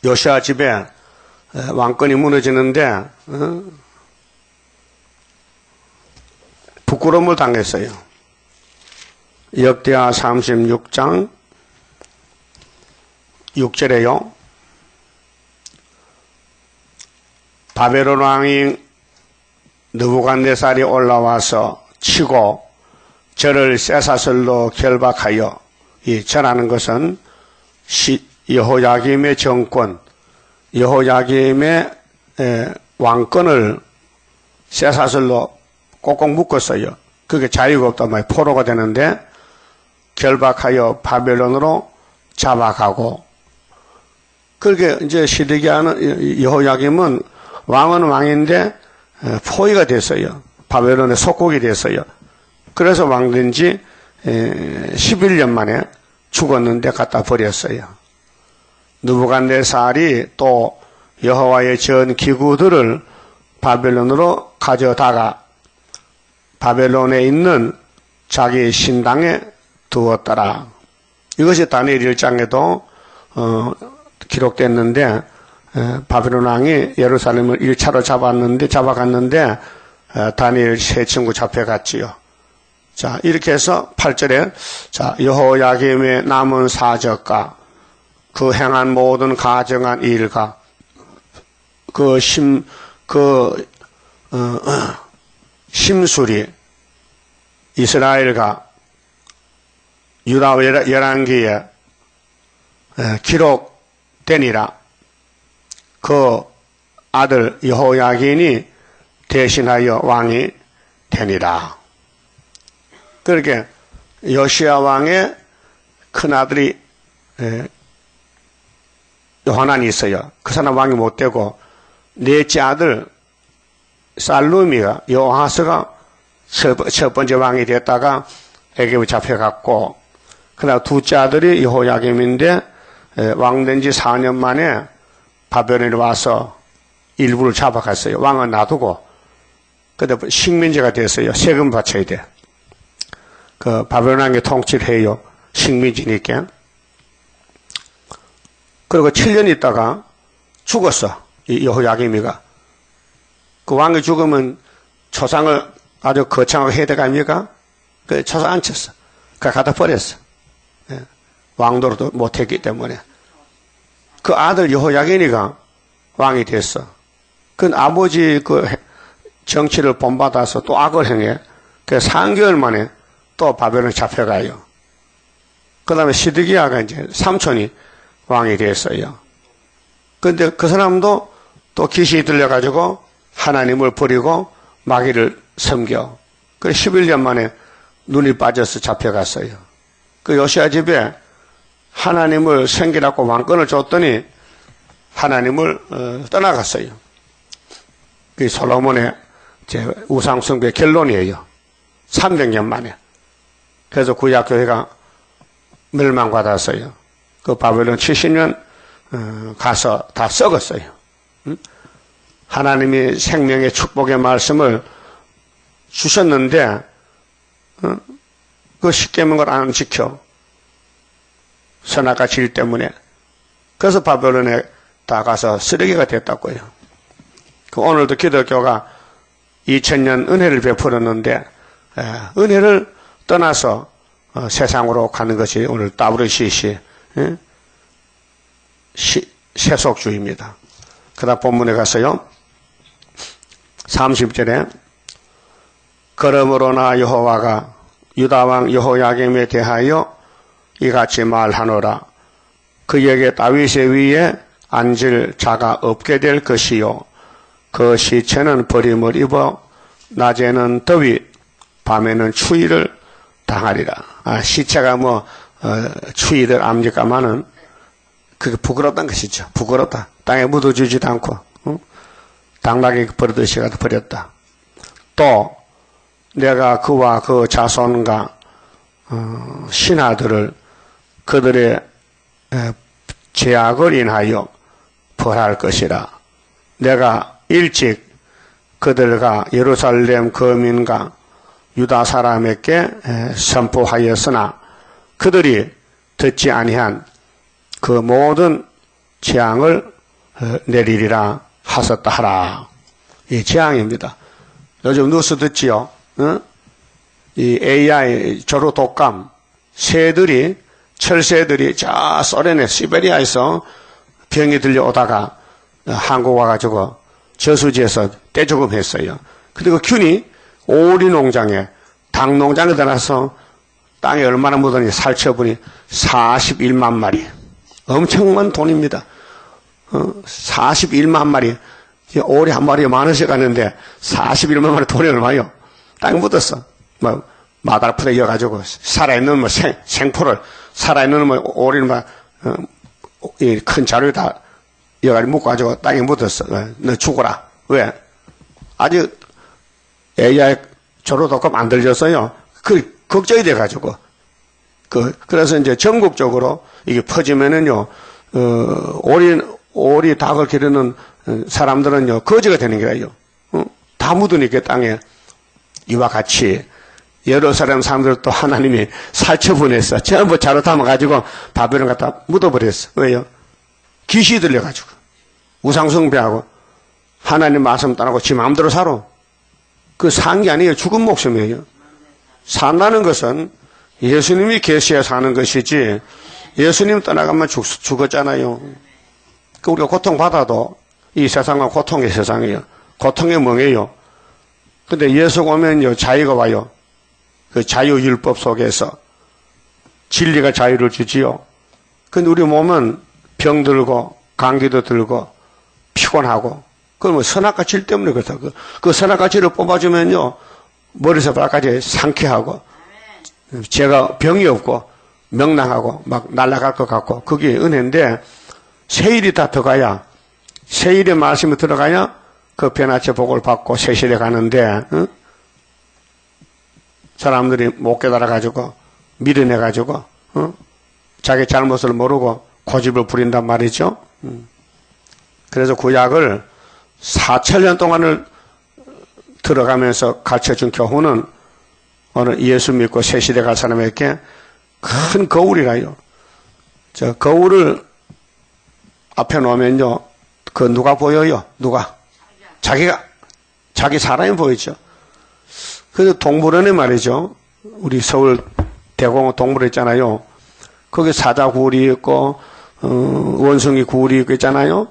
요시아 집에 왕권이 무너지는데 부끄러움을 당했어요. 역대하 36장 6절에요. 바벨론 왕이 느부갓네살이 올라와서 치고 저를 쇠사슬로 결박하여, 이 절하는 것은 여호야김의 정권, 여호야김의 왕권을 쇠사슬로 꼭꼭 묶었어요. 그게 자유가 없단 말이에요. 포로가 되는데 결박하여 바벨론으로 잡아가고, 그렇게 이제 시드기야는, 여호야김은 왕은 왕인데 포위가 됐어요. 바벨론의 속국이 됐어요. 그래서 왕된 지 11년 만에 죽었는데 갖다 버렸어요. 느부갓네살이 또 여호와의 전 기구들을 바벨론으로 가져다가 바벨론에 있는 자기 신당에 두었더라. 이것이 다니엘 1장에도 기록됐는데, 바벨론 왕이 예루살렘을 1차로 잡아갔는데 다니엘 세 친구 잡혀갔지요. 자, 이렇게 해서 8절에 자, 여호야김의 남은 사적과 그 행한 모든 가정한 일과 심술이 이스라엘과 유다 열왕기에 기록되니라. 그 아들 여호야긴이 대신하여 왕이 되니라. 그렇게 요시야 왕의 큰아들이 요하난이 있어요. 그 사람 왕이 못 되고 넷째 아들 살루미가, 여호아스가 첫 번째 왕이 됐다가 애굽에 잡혀갔고, 그다음 둘째 아들이 여호야김인데 왕된 지 4년 만에 바벨론에 와서 일부를 잡아갔어요. 왕은 놔두고. 근데 식민지가 됐어요. 세금 바쳐야 돼. 그 바벨론 왕이 통치를 해요. 식민지니까. 그리고 7년 있다가 죽었어. 이 여호야김이가. 그 왕이 죽으면 초상을 아주 거창하게 해야 돼갑니까? 그 초상 안 쳤어. 그 갖다 버렸어. 예. 왕도로도 못했기 때문에. 그 아들 여호야긴이가 왕이 됐어. 그 아버지 그 정치를 본받아서 또 악을 행해. 그 3개월 만에 또 바벨론에 잡혀가요. 그 다음에 시드기야가 이제 삼촌이 왕이 됐어요. 근데 그 사람도 또 기시에 들려가지고 하나님을 버리고 마귀를 섬겨. 그 11년 만에 눈이 빠져서 잡혀갔어요. 그 요시야 집에 하나님을 섬기라고 왕권을 줬더니 하나님을 떠나갔어요. 그 솔로몬의 우상숭배 결론이에요. 300년 만에. 그래서 구약교회가 멸망받았어요. 그 바벨론 70년 가서 다 썩었어요. 하나님이 생명의 축복의 말씀을 주셨는데 그 십계명을 안 지켜. 선악과 질 때문에. 그래서 바벨론에 다 가서 쓰레기가 됐다고요. 그 오늘도 기독교가 2000년 은혜를 베풀었는데 은혜를 떠나서 세상으로 가는 것이 오늘 WCC 세속주의입니다. 그 다음 본문에 가서요. 30절에 그러므로나 여호와가 유다왕 여호야김에 대하여 이같이 말하노라. 그에게 다윗의 위에 앉을 자가 없게 될 것이요. 그 시체는 버림을 입어 낮에는 더위 밤에는 추위를 당하리라. 시체가 추위들 압니까마는 그게 부끄럽다는 것이죠. 부끄럽다. 땅에 묻어주지도 않고 당나귀 버리듯이 가서 버렸다. 또 내가 그와 그 자손과 신하들을 그들의 죄악을 인하여 벌할 것이라. 내가 일찍 그들과 예루살렘 거민과 유다 사람에게 선포하였으나 그들이 듣지 아니한 그 모든 재앙을 내리리라 하셨다 하라. 이 재앙입니다. 요즘 뉴스 듣지요? 이 AI 조류 독감 새들이 철새들이 저 소련의 시베리아에서 병이 들려오다가 한국 와가지고 저수지에서 떼죽음했어요. 그리고 균이 오리 농장에 닭 농장에 들어가서 땅에 얼마나 묻었니 살처분이 41만 마리. 엄청난 돈입니다. 41만 마리. 오리 한 마리에 10,000원씩 가는데 41만 마리 돈이 얼마요? 땅에 묻었어. 뭐 마달풀에 이어가지고 살아있는 뭐 생포를 살아있는 뭐 오리는 막 큰 자루에다 이어가지고 묶어가지고 땅에 묻었어. 너 죽어라. 왜? 아직 AI 조류독감 안 들렸어요. 그 걱정이 돼가지고 그래서 이제 전국적으로 이게 퍼지면은요 오리 닭을 기르는 사람들은요 거지가 되는 거예요. 다 묻으니까 땅에 이와 같이 예루살렘 사람들도 하나님이 살처분했어. 전부 자루 담아가지고 바벨론 갖다 묻어버렸어. 왜요? 귀신이 들려가지고 우상숭배하고 하나님 말씀 따르고 지 마음대로 살아. 그 산 게 아니에요. 죽은 목숨이에요. 산다는 것은 예수님이 계셔야 사는 것이지 예수님 떠나가면 죽었잖아요. 우리가 고통받아도 이 세상은 고통의 세상이에요. 고통의 멍이에요. 근데 예수가 오면요 자유가 와요. 그 자유율법 속에서 진리가 자유를 주지요. 근데 우리 몸은 병들고 감기도 들고 피곤하고 그건 뭐 선악과질 때문에 그렇다. 그 선악과질을 뽑아주면요 머리에서 발까지 상쾌하고 제가 병이 없고 명랑하고 막 날아갈 것 같고 그게 은혜인데 세일이 다 들어가야 세일의 말씀이 들어가야 그 변화체 복을 받고 세실에 가는데 사람들이 못 깨달아가지고 밀어내가지고 자기 잘못을 모르고 고집을 부린단 말이죠. 그래서 구약을 4,000년 동안을 들어가면서 가르쳐준 교훈은 오늘 예수 믿고 새시대 갈 사람에게 큰 거울이라요. 저 거울을 앞에 놓으면요 그 누가 보여요? 누가? 자기 사람이 보이죠. 그래서 동물원에 말이죠. 우리 서울 대공원 동물원 있잖아요. 거기 사자 굴이 있고 원숭이 굴이 있잖아요.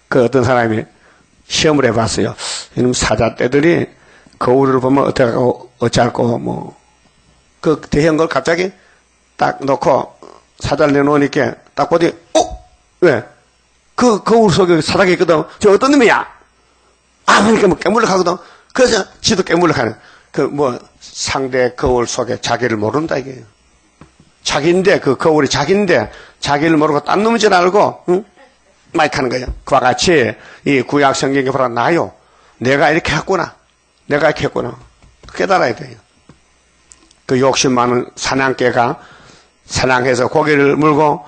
그 어떤 사람이 시험을 해봤어요. 이놈 사자 떼들이 거울을 보면 어찌할꼬 뭐 그 대형 걸 갑자기 딱 놓고 사자를 내놓으니까 딱 보더니 왜? 그 거울 속에 사자가 있거든. 저 어떤 놈이야? 그러니까 뭐 깨물락하거든. 그래서 지도 깨물락하는 그 뭐 상대 거울 속에 자기를 모른다 이게요. 자기인데 그 거울이 자기인데 자기를 모르고 딴 놈인 줄 알고 마이크 하는 거예요. 그와 같이 이 구약 성경에 보라 나요. 내가 이렇게 했구나. 내가 이렇게 했구나. 깨달아야 돼요. 그 욕심 많은 사냥개가 사냥해서 고기를 물고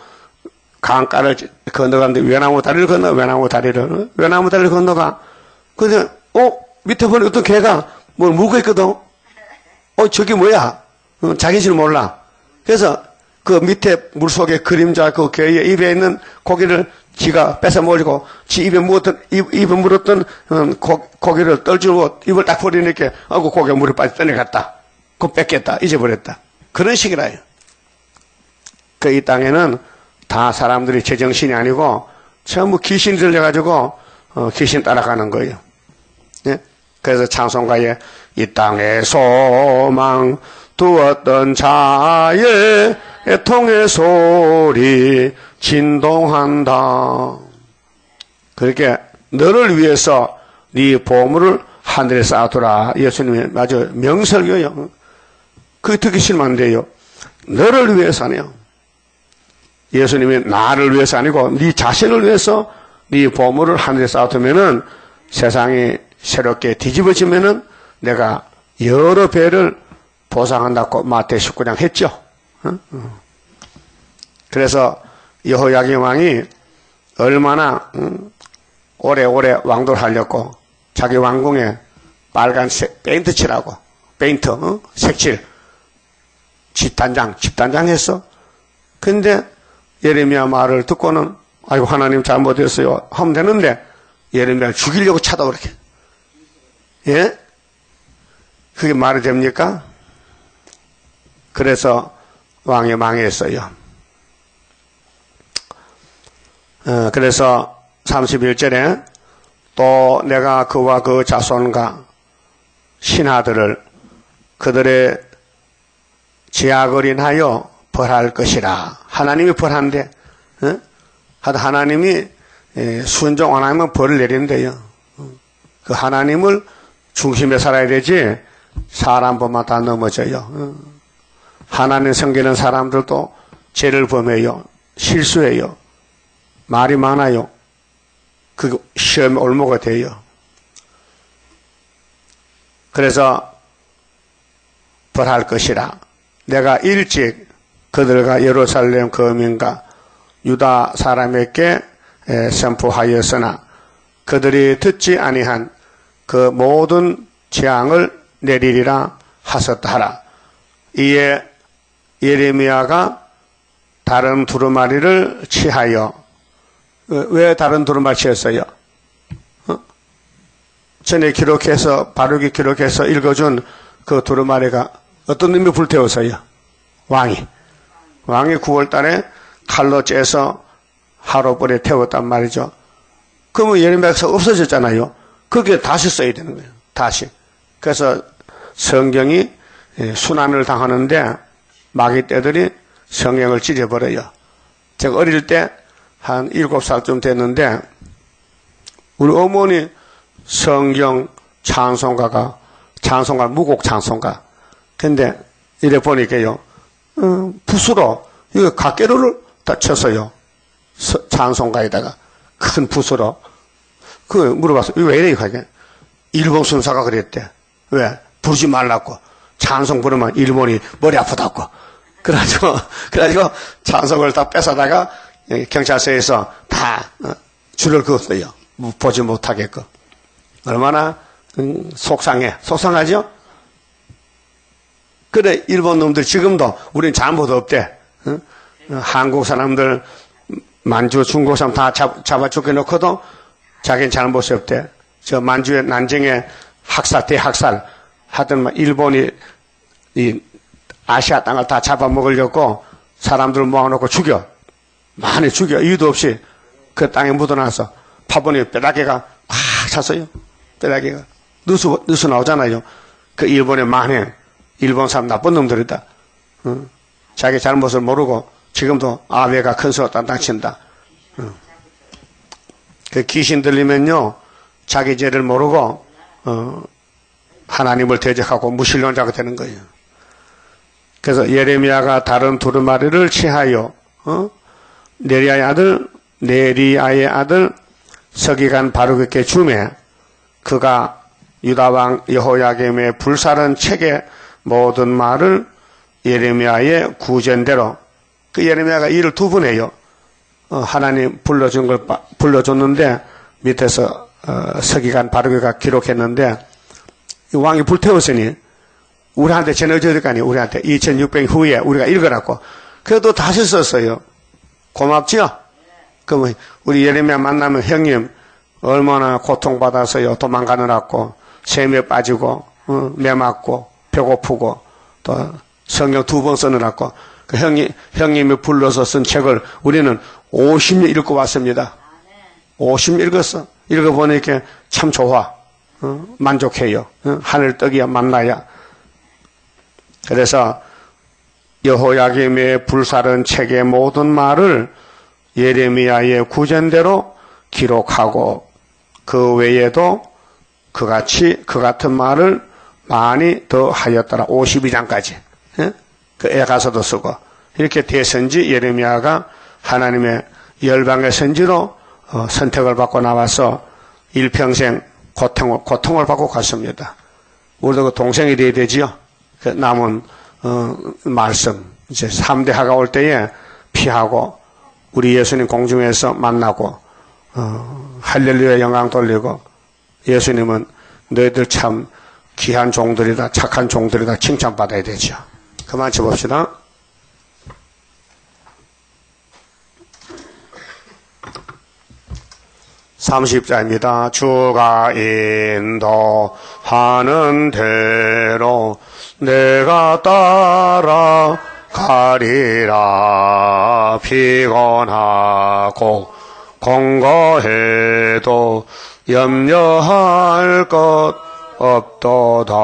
강가를 건너가는데 외나무 다리를 건너가. 그래서 밑에 보니 어떤 개가 뭘 물고 있거든. 저게 뭐야? 자기지를 몰라. 그래서 그 밑에 물속에 그림자 그 개의 입에 있는 고기를 지가 뺏어 먹으려고 지 입에 물었던 고기를 떨주고 입을 딱 버리니까 고기가 물에 빠져 떠내갔다. 그거 뺏겠다. 잊어버렸다. 그런 식이라요. 그 이 땅에는 다 사람들이 제정신이 아니고 전부 귀신이 들려가지고 귀신 따라가는 거예요. 예? 그래서 찬송가에 이 땅에 소망 두었던 자의 애통의 소리 진동한다. 그렇게 너를 위해서 네 보물을 하늘에 쌓아두라. 예수님이 아주 명설교요. 그게 듣기 싫으면 안 돼요. 너를 위해서네요. 예수님이 나를 위해서 아니고 네 자신을 위해서 네 보물을 하늘에 쌓아두면은 세상이 새롭게 뒤집어지면은 내가 여러 배를 보상한다고 마태 19장 했죠. 그래서 여호야김 왕이 얼마나 오래오래 왕도를 하려고 자기 왕궁에 빨간색 페인트 칠하고 페인트, 색칠, 집단장 했어. 근데 예레미야 말을 듣고는 아이고 하나님 잘못했어요 하면 되는데 예레미야를 죽이려고 차다 그렇게. 예? 그게 말이 됩니까? 그래서 왕이 망했어요. 그래서 31절에 또 내가 그와 그 자손과 신하들을 그들의 죄악을 인하여 벌할 것이라. 하나님이 벌한대. 하나님이 순종 안 하면 벌을 내린대요. 그 하나님을 중심에 살아야 되지 사람 보면 다 넘어져요. 하나님 섬기는 사람들도 죄를 범해요. 실수해요. 말이 많아요. 그 시험에 올무가 돼요. 그래서 벌할 것이라. 내가 일찍 그들과 예루살렘 거민과 유다 사람에게 선포하였으나 그들이 듣지 아니한 그 모든 재앙을 내리리라 하셨다 하라. 이에 예레미야가 다른 두루마리를 취하여, 왜 다른 두루마리 취했어요? 전에 기록해서 바르게 기록해서 읽어준 그 두루마리가 어떤 놈이 불태워서요? 왕이 9월 달에 칼로 째서 하루벌에 태웠단 말이죠. 그러면 예레미야가 없어졌잖아요. 그게 다시 써야 되는 거예요. 다시. 그래서 성경이 순환을 당하는데 마귀 떼들이 성경을 찢어버려요. 제가 어릴 때 한 7살쯤 됐는데 우리 어머니 성경 찬송가 무곡 찬송가. 근데 이래 보니까요. 붓으로 이거 각개로를 다 쳤어요. 찬송가에다가 큰 붓으로. 그 물어봤어. 이거 왜 이래 이거 하게? 일본 순사가 그랬대. 왜? 부르지 말라고. 찬송 부르면 일본이 머리 아프다고. 그래가지고 찬송을 다 뺏어다가 경찰서에서 다 줄을 그었어요. 보지 못하게끔. 얼마나 속상하죠? 그래 일본 놈들 지금도 우린 잘못 없대. 한국 사람들 만주 중국 사람 다 잡아 죽여놓고도 자기는 잘못이 없대. 저 만주의 난징에 대학살 하던 일본이 이 아시아 땅을 다 잡아먹으려고 사람들을 모아놓고 죽여. 많이 죽여. 이유도 없이 그 땅에 묻어놔서 파본이 뼈다귀가 꽉 찼어요. 뼈다귀가. 뉴스 나오잖아요. 그 일본의 만행. 일본 사람 나쁜 놈들이다. 자기 잘못을 모르고 지금도 아베가 큰 소리 땅땅 친다. 그 귀신 들리면요. 자기 죄를 모르고 하나님을 대적하고 무신론자가 되는 거예요. 그래서 예레미야가 다른 두루마리를 취하여 네리아의 아들 서기관 바룩에게 주매 그가 유다왕 여호야김의 불사른 책의 모든 말을 예레미야의 구전대로 그 예레미야가 일을 2번 해요. 하나님 불러줬는데 밑에서 서기관 바룩에가 기록했는데 이 왕이 불태웠으니 우리한테 전해줘야 될 거 아니에요. 우리한테 2600년 후에 우리가 읽으라고. 그래도 다시 썼어요. 고맙지요? 그러면 우리 예레미야 만나면 형님 얼마나 고통받아서요. 도망가느라고 셈에 빠지고 매 맞고 배고프고 또 성경 2번 쓰느라고 그 형님이 불러서 쓴 책을 우리는 50년 읽고 왔습니다. 50년 읽었어. 읽어보니까 참 좋아. 만족해요. 하늘 떡이야 만나야. 그래서 여호야김의 불사른 책의 모든 말을 예레미야의 구전대로 기록하고 그 외에도 그 같은 말을 많이 더 하였더라. 52장까지. 그 애가서도 쓰고 이렇게 대선지 예레미야가 하나님의 열방의 선지로 선택을 받고 나와서 일평생 고통을 받고 갔습니다. 우리도 그 동생이 돼야 되지요. 그 남은 말씀 이제 3대하가 올 때에 피하고 우리 예수님 공중에서 만나고 할렐루야 영광 돌리고 예수님은 너희들 참 귀한 종들이다, 착한 종들이다 칭찬받아야 되죠. 그만 쳐봅시다. (30자입니다) 주가 인도하는 대로 내가 따라가리라. 피곤하고 공고해도 염려할 것 없도다.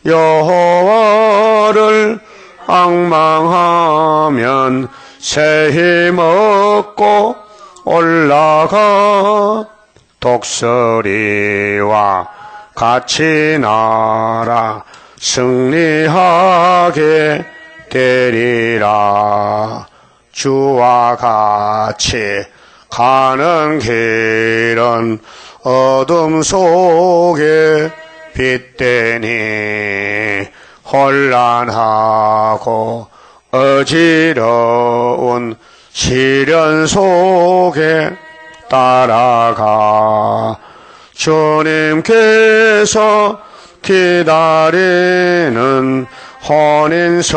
여호와를 앙망하면 새 힘 얻고 올라가. 독수리와 같이 날아 승리하게 되리라. 주와 같이 가는 길은 어둠 속에 빛되니 혼란하고 어지러운 시련 속에 따라가. 주님께서 기다리는 혼인석에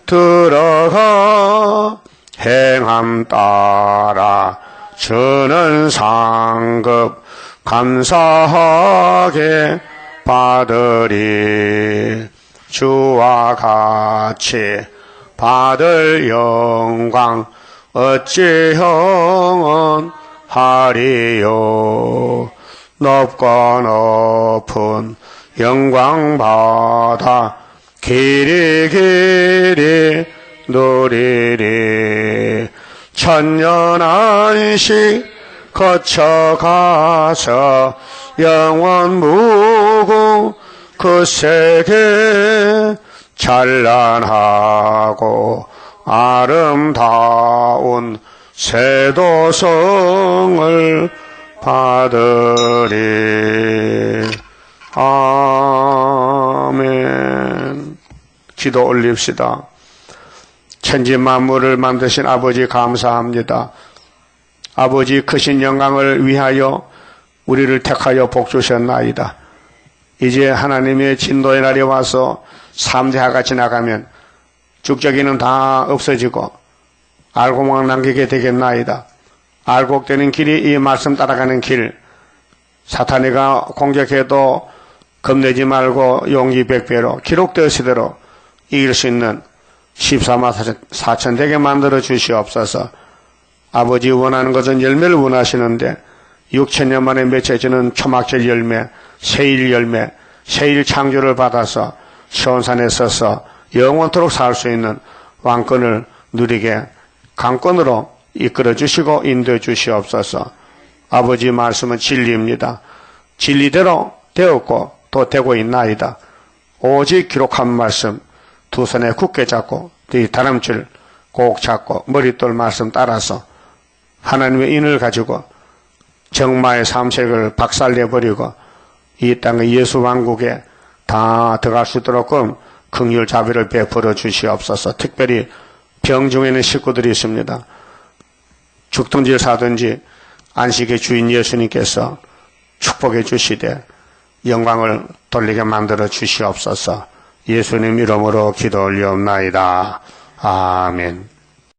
들어가. 행함 따라 주는 상급 감사하게 받으리. 주와 같이 받을 영광 어찌 영원하리요. 높고 높은 영광 받아 길이 길이 누리리. 천년 안식 거쳐가서 영원 무궁 그 세계 찬란하고 아름다운 세도성을 받으리. 아멘. 기도 올립시다. 천지 만물을 만드신 아버지 감사합니다. 아버지 크신 영광을 위하여 우리를 택하여 복 주셨나이다. 이제 하나님의 진도의 날이 와서 삼재하가 지나가면 죽적이는 다 없어지고 알곡만 남기게 되겠나이다. 알곡되는 길이 이 말씀 따라가는 길. 사탄이가 공격해도 겁내지 말고 용기 100배로 기록되었으대로 이길 수 있는 14만 4천 되게 만들어 주시옵소서. 아버지 원하는 것은 열매를 원하시는데 6천년 만에 맺혀지는 초막절 열매, 세일 열매, 세일 창조를 받아서 시온산에 서서 영원토록 살 수 있는 왕권을 누리게 강권으로 이끌어 주시고 인도해 주시옵소서. 아버지 말씀은 진리입니다. 진리대로 되었고 또 되고 있나이다. 오직 기록한 말씀 두 손에 굳게 잡고 네 다람줄 꼭 잡고 머릿돌 말씀 따라서 하나님의 인을 가지고 정마의 삼색을 박살내버리고 이 땅의 예수 왕국에 다 들어갈 수 있도록 긍휼 자비를 베풀어 주시옵소서. 특별히 병 중에 있는 식구들이 있습니다. 죽든지 사든지 안식의 주인 예수님께서 축복해 주시되 영광을 돌리게 만들어 주시옵소서. 예수님 이름으로 기도 올리옵나이다. 아멘.